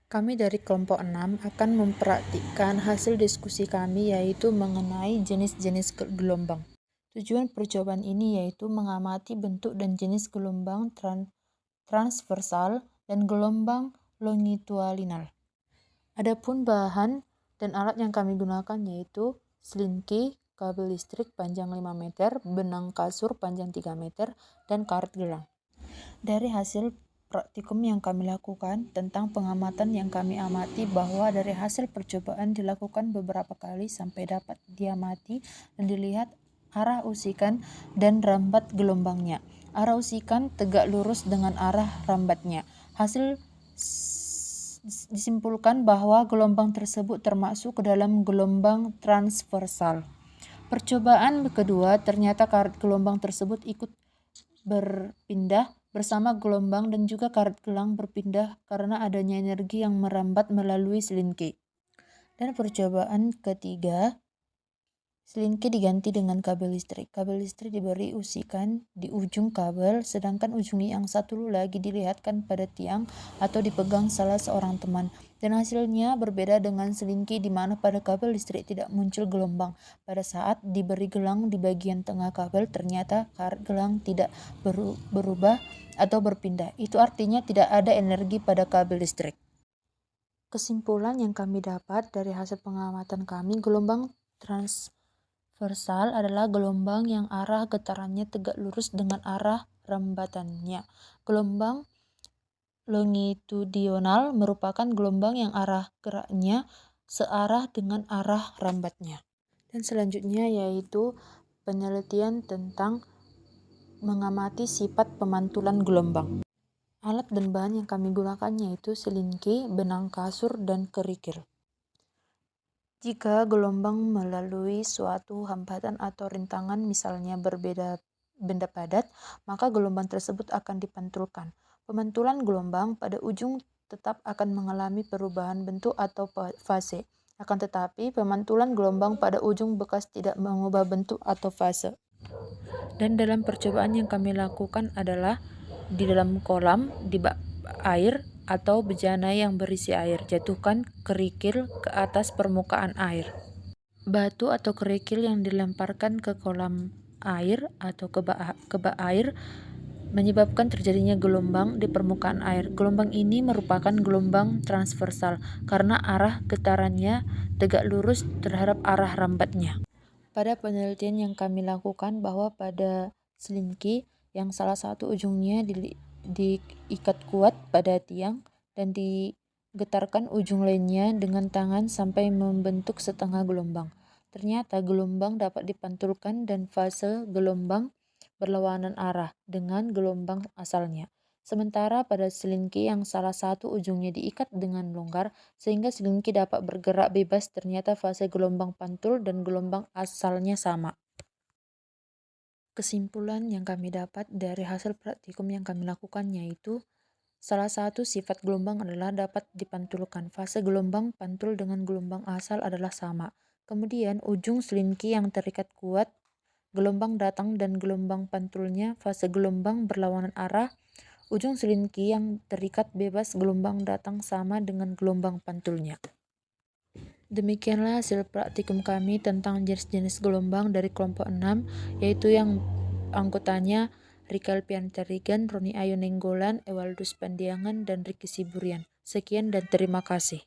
Kami dari kelompok 6 akan mempraktikkan hasil diskusi kami yaitu mengenai jenis-jenis gelombang. Tujuan percobaan ini yaitu mengamati bentuk dan jenis gelombang transversal dan gelombang longitudinal. Adapun bahan dan alat yang kami gunakan yaitu selinki, kabel listrik panjang 5 meter, benang kasur panjang 3 meter, dan karet gelang. Dari hasil praktikum yang kami lakukan tentang pengamatan yang kami amati bahwa dari hasil percobaan dilakukan beberapa kali sampai dapat diamati dan dilihat arah usikan dan rambat gelombangnya. Arah usikan tegak lurus dengan arah rambatnya. Hasil disimpulkan bahwa gelombang tersebut termasuk ke dalam gelombang transversal. Percobaan kedua ternyata karet gelombang tersebut ikut berpindah bersama gelombang dan juga karet gelang berpindah karena adanya energi yang merambat melalui selinki. Dan percobaan ketiga, selinki diganti dengan kabel listrik. Kabel listrik diberi usikan di ujung kabel, sedangkan ujung yang satu lagi dilihatkan pada tiang atau dipegang salah seorang teman. Dan hasilnya berbeda dengan selinki di mana pada kabel listrik tidak muncul gelombang. Pada saat diberi gelang di bagian tengah kabel, ternyata karet gelang tidak berubah atau berpindah. Itu artinya tidak ada energi pada kabel listrik. Kesimpulan yang kami dapat dari hasil pengamatan kami, gelombang transversal adalah gelombang yang arah getarannya tegak lurus dengan arah rambatannya. Gelombang longitudinal merupakan gelombang yang arah geraknya searah dengan arah rambatnya. Dan selanjutnya yaitu penelitian tentang mengamati sifat pemantulan gelombang. Alat dan bahan yang kami gunakan yaitu selinki, benang kasur, dan kerikil. Jika gelombang melalui suatu hambatan atau rintangan misalnya berbeda benda padat, maka gelombang tersebut akan dipantulkan. Pemantulan gelombang pada ujung tetap akan mengalami perubahan bentuk atau fase. Akan tetapi, pemantulan gelombang pada ujung bekas tidak mengubah bentuk atau fase. Dan dalam percobaan yang kami lakukan adalah di dalam kolam, di bak air, atau bejana yang berisi air. Jatuhkan kerikil ke atas permukaan air. Batu atau kerikil yang dilemparkan ke kolam air atau ke bak air menyebabkan terjadinya gelombang di permukaan air. Gelombang ini merupakan gelombang transversal karena arah getarannya tegak lurus terhadap arah rambatnya. Pada penelitian yang kami lakukan bahwa pada selinki yang salah satu ujungnya diikat kuat pada tiang dan digetarkan ujung lainnya dengan tangan sampai membentuk setengah gelombang. Ternyata gelombang dapat dipantulkan dan fase gelombang berlawanan arah dengan gelombang asalnya. Sementara pada selinki yang salah satu ujungnya diikat dengan longgar sehingga selinki dapat bergerak bebas, ternyata fase gelombang pantul dan gelombang asalnya sama. Kesimpulan yang kami dapat dari hasil praktikum yang kami lakukan yaitu salah satu sifat gelombang adalah dapat dipantulkan. Fase gelombang pantul dengan gelombang asal adalah sama. Kemudian ujung selinki yang terikat kuat, gelombang datang dan gelombang pantulnya, fase gelombang berlawanan arah. Ujung selinki yang terikat bebas, gelombang datang sama dengan gelombang pantulnya. Demikianlah hasil praktikum kami tentang jenis-jenis gelombang dari kelompok 6, yaitu yang anggotanya Rika Alpiantarigan, Roni Ayu Nenggolan, Ewaldus Pandiangan, dan Riki Siburian. Sekian dan terima kasih.